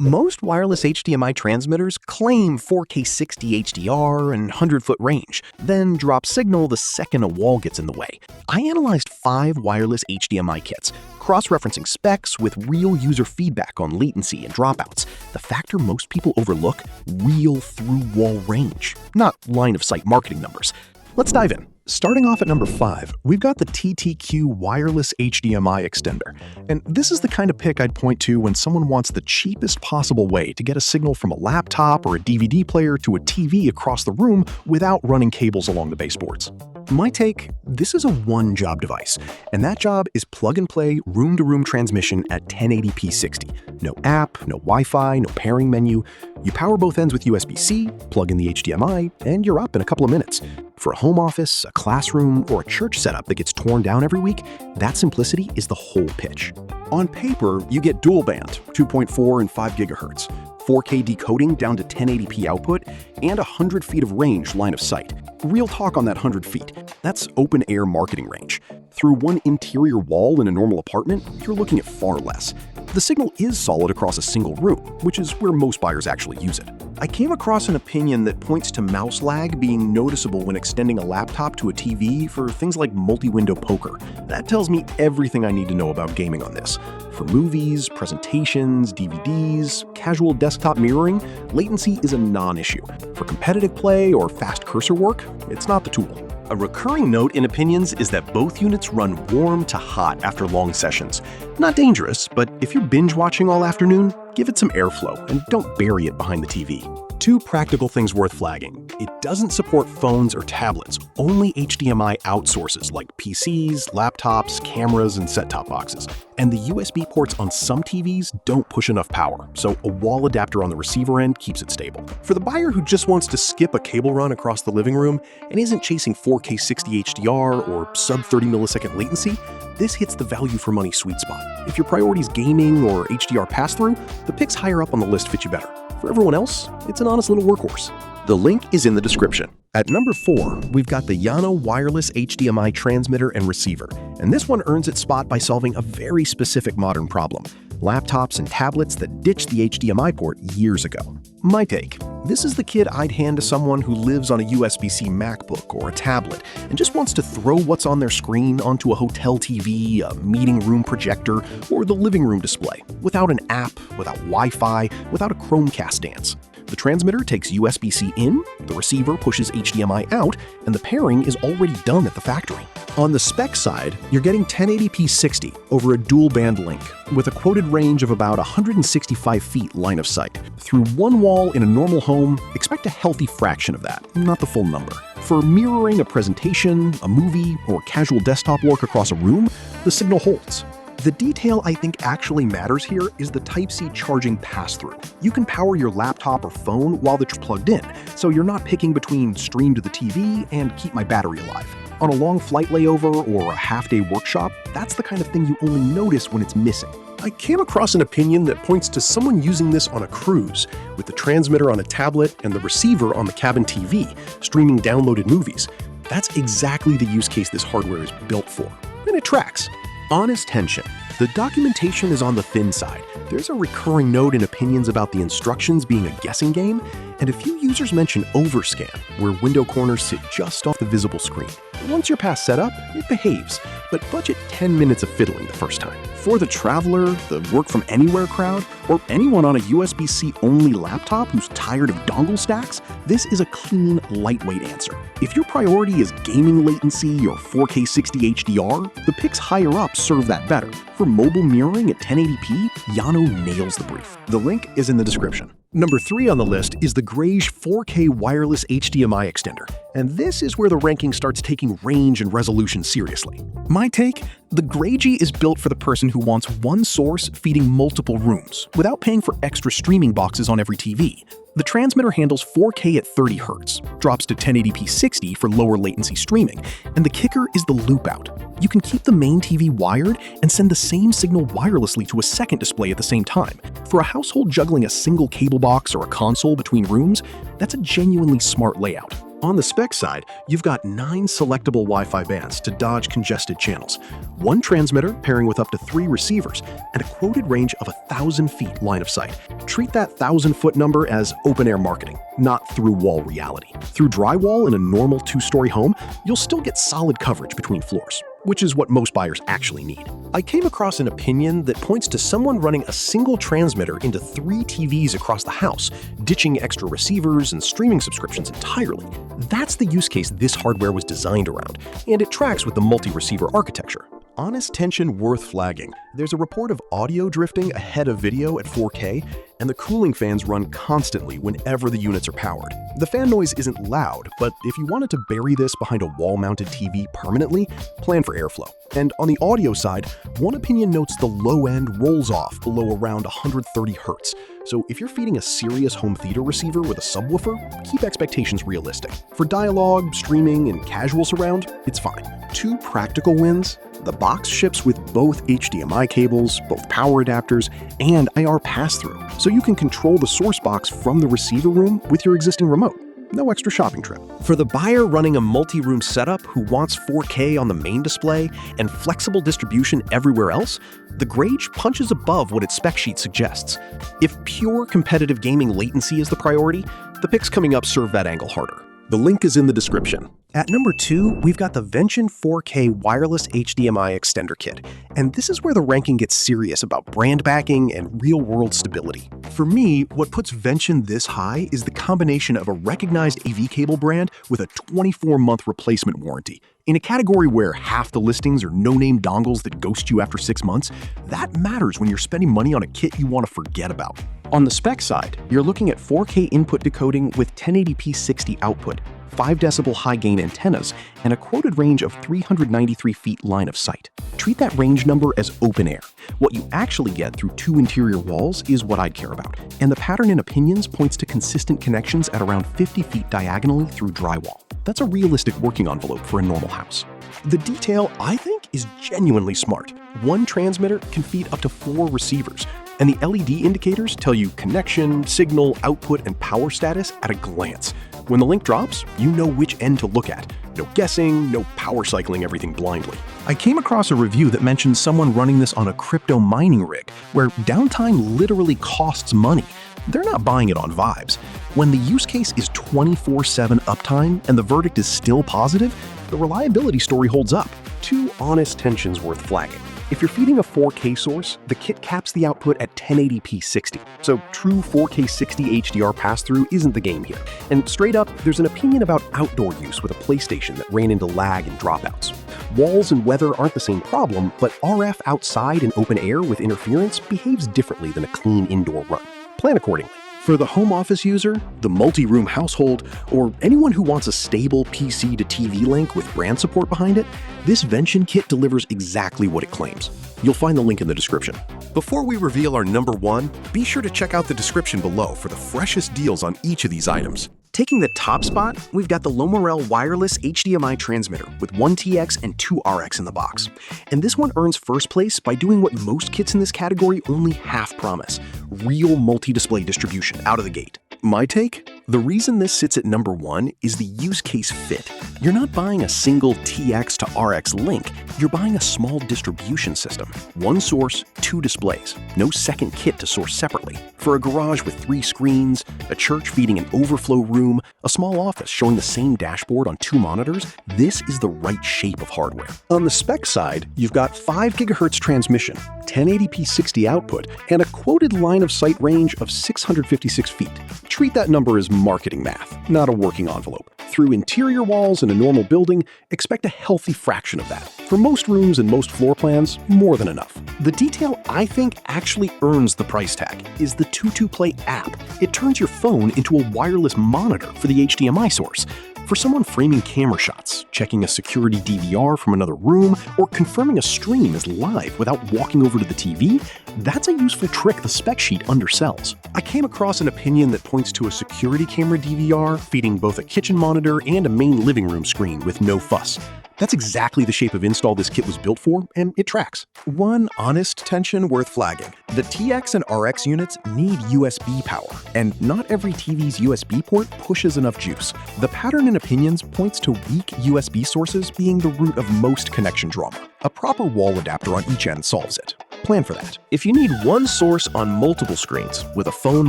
Most wireless HDMI transmitters claim 4K 60 HDR and 100-foot range, then drop signal the second a wall gets in the way. I analyzed 5 wireless HDMI kits, cross-referencing specs with real user feedback on latency and dropouts. The factor most people overlook: real through-wall range, not line-of-sight marketing numbers. Let's dive in. Starting off at number 5, we've got the TTQ wireless HDMI extender. And this is the kind of pick I'd point to when someone wants the cheapest possible way to get a signal from a laptop or a DVD player to a TV across the room without running cables along the baseboards. My take: this is a one-job device, and that job is plug-and-play room-to-room transmission at 1080p 60. No app, no Wi-Fi, no pairing menu. You power both ends with USB-C, plug in the HDMI, and you're up in a couple of minutes. For a home office, a classroom, or a church setup that gets torn down every week, that simplicity is the whole pitch. On paper, you get dual band, 2.4 and 5 gigahertz, 4K decoding down to 1080p output, and 100 feet of range line of sight. Real talk on that 100 feet. That's open-air marketing range. Through one interior wall in a normal apartment, you're looking at far less. The signal is solid across a single room, which is where most buyers actually use it. I came across an opinion that points to mouse lag being noticeable when extending a laptop to a TV for things like multi-window poker. That tells me everything I need to know about gaming on this. For movies, presentations, DVDs, casual desktop mirroring, latency is a non-issue. For competitive play or fast cursor work, it's not the tool. A recurring note in opinions is that both units run warm to hot after long sessions. Not dangerous, but if you're binge watching all afternoon, give it some airflow and don't bury it behind the TV. 2 practical things worth flagging. It doesn't support phones or tablets, only HDMI out sources like PCs, laptops, cameras, and set-top boxes. And the USB ports on some TVs don't push enough power, so a wall adapter on the receiver end keeps it stable. For the buyer who just wants to skip a cable run across the living room and isn't chasing 4K 60 HDR or sub-30 millisecond latency, this hits the value for money sweet spot. If your priority is gaming or HDR pass-through, the picks higher up on the list fit you better. For everyone else, it's an honest little workhorse. The link is in the description. At number 4, we've got the llano wireless HDMI transmitter and receiver, and this one earns its spot by solving a very specific modern problem: laptops and tablets that ditched the HDMI port years ago. My take: this is the kit I'd hand to someone who lives on a USB-C MacBook or a tablet and just wants to throw what's on their screen onto a hotel TV, a meeting room projector, or the living room display, without an app, without Wi-Fi, without a Chromecast dance. The transmitter takes USB-C in, the receiver pushes HDMI out, and the pairing is already done at the factory. On the spec side, you're getting 1080p 60 over a dual-band link, with a quoted range of about 165 feet line of sight. Through one wall in a normal home, expect a healthy fraction of that, not the full number. For mirroring a presentation, a movie, or casual desktop work across a room, the signal holds. The detail I think actually matters here is the Type-C charging pass-through. You can power your laptop or phone while it's plugged in, so you're not picking between stream to the TV and keep my battery alive. On a long flight layover or a half-day workshop, that's the kind of thing you only notice when it's missing. I came across an opinion that points to someone using this on a cruise, with the transmitter on a tablet and the receiver on the cabin TV, streaming downloaded movies. That's exactly the use case this hardware is built for, and it tracks. Honest tension. The documentation is on the thin side. There's a recurring note in opinions about the instructions being a guessing game, and a few users mention overscan, where window corners sit just off the visible screen. Once you're past setup, it behaves, but budget 10 minutes of fiddling the first time. For the traveler, the work-from-anywhere crowd, or anyone on a USB-C only laptop who's tired of dongle stacks, this is a clean, lightweight answer. If your priority is gaming latency or 4K 60 HDR, the picks higher up serve that better. For mobile mirroring at 1080p, llano nails the brief. The link is in the description. Number 3 on the list is the Graige 4K wireless HDMI extender, and this is where the ranking starts taking range and resolution seriously. My take: the Graige is built for the person who wants one source feeding multiple rooms, without paying for extra streaming boxes on every TV. The transmitter handles 4K at 30 Hz, drops to 1080p 60 for lower latency streaming, and the kicker is the loop out. You can keep the main TV wired and send the same signal wirelessly to a second display at the same time. For a household juggling a single cable box or a console between rooms, that's a genuinely smart layout. On the spec side, you've got 9 selectable Wi-Fi bands to dodge congested channels, 1 transmitter pairing with up to 3 receivers, and a quoted range of 1,000 feet line of sight. Treat that 1,000-foot number as open-air marketing, not through-wall reality. Through drywall in a normal 2-story home, you'll still get solid coverage between floors, which is what most buyers actually need. I came across an opinion that points to someone running a single transmitter into 3 TVs across the house, ditching extra receivers and streaming subscriptions entirely. That's the use case this hardware was designed around, and it tracks with the multi-receiver architecture. Honest tension worth flagging. There's a report of audio drifting ahead of video at 4K, and the cooling fans run constantly whenever the units are powered. The fan noise isn't loud, but if you wanted to bury this behind a wall-mounted TV permanently, plan for airflow. And on the audio side, one opinion notes the low end rolls off below around 130 Hz. So if you're feeding a serious home theater receiver with a subwoofer, keep expectations realistic. For dialogue, streaming, and casual surround, it's fine. 2 practical wins: the box ships with both HDMI cables, both power adapters, and IR pass-through, so you can control the source box from the receiver room with your existing remote. No extra shopping trip. For the buyer running a multi-room setup who wants 4K on the main display and flexible distribution everywhere else, the Graige punches above what its spec sheet suggests. If pure competitive gaming latency is the priority, the pics coming up serve that angle harder. The link is in the description. At number 2, we've got the VENTION 4K wireless HDMI extender kit, and this is where the ranking gets serious about brand backing and real-world stability. For me, what puts VENTION this high is the combination of a recognized AV cable brand with a 24-month replacement warranty. In a category where half the listings are no-name dongles that ghost you after 6 months, that matters when you're spending money on a kit you want to forget about. On the spec side, you're looking at 4K input decoding with 1080p 60 output, 5 decibel high gain antennas, and a quoted range of 393 feet line of sight. Treat that range number as open air. What you actually get through 2 interior walls is what I'd care about, and the pattern in opinions points to consistent connections at around 50 feet diagonally through drywall. That's a realistic working envelope for a normal house. The detail, I think, is genuinely smart. 1 transmitter can feed up to 4 receivers, and the LED indicators tell you connection, signal, output, and power status at a glance. When the link drops, you know which end to look at. No guessing, no power cycling everything blindly. I came across a review that mentioned someone running this on a crypto mining rig, where downtime literally costs money. They're not buying it on vibes. When the use case is 24/7 uptime and the verdict is still positive, the reliability story holds up. 2 honest tensions worth flagging. If you're feeding a 4K source, the kit caps the output at 1080p 60, so true 4K 60 HDR pass-through isn't the game here. And straight up, there's an opinion about outdoor use with a PlayStation that ran into lag and dropouts. Walls and weather aren't the same problem, but RF outside in open air with interference behaves differently than a clean indoor run. Plan accordingly. For the home office user, the multi-room household, or anyone who wants a stable PC to TV link with brand support behind it, this VENTION kit delivers exactly what it claims. You'll find the link in the description. Before we reveal our number 1, be sure to check out the description below for the freshest deals on each of these items. Taking the top spot, we've got the Lemorele wireless HDMI transmitter with 1 TX and 2 RX in the box. And this one earns first place by doing what most kits in this category only half promise: real multi-display distribution out of the gate. My take? The reason this sits at number 1 is the use case fit. You're not buying a single TX to RX link, you're buying a small distribution system. 1 source, 2 displays. No second kit to source separately. For a garage with 3 screens, a church feeding an overflow room, a small office showing the same dashboard on 2 monitors, this is the right shape of hardware. On the spec side, you've got 5 GHz transmission, 1080p 60 output, and a quoted line of sight range of 656 feet. Treat that number as marketing math, not a working envelope. Through interior walls in a normal building, expect a healthy fraction of that. For most rooms and most floor plans, more than enough. The detail I think actually earns the price tag is the 2-2-Play app. It turns your phone into a wireless monitor for the HDMI source. For someone framing camera shots, checking a security DVR from another room, or confirming a stream is live without walking over to the TV, that's a useful trick the spec sheet undersells. I came across an opinion that points to a security camera DVR feeding both a kitchen monitor and a main living room screen with no fuss. That's exactly the shape of install this kit was built for, and it tracks. One honest tension worth flagging. The TX and RX units need USB power, and not every TV's USB port pushes enough juice. The pattern in opinions points to weak USB sources being the root of most connection drama. A proper wall adapter on each end solves it. Plan for that. If you need one source on multiple screens with a phone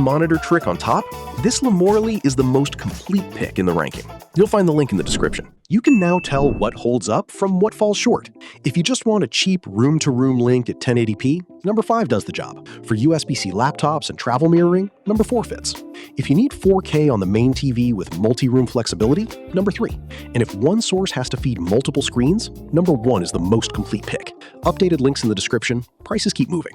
monitor trick on top, this Lemorele is the most complete pick in the ranking. You'll find the link in the description. You can now tell what holds up from what falls short. If you just want a cheap room-to-room link at 1080p, number 5 does the job. For USB-C laptops and travel mirroring, number 4 fits. If you need 4K on the main TV with multi-room flexibility, number 3. And if one source has to feed multiple screens, number 1 is the most complete pick. Updated links in the description. Prices keep moving.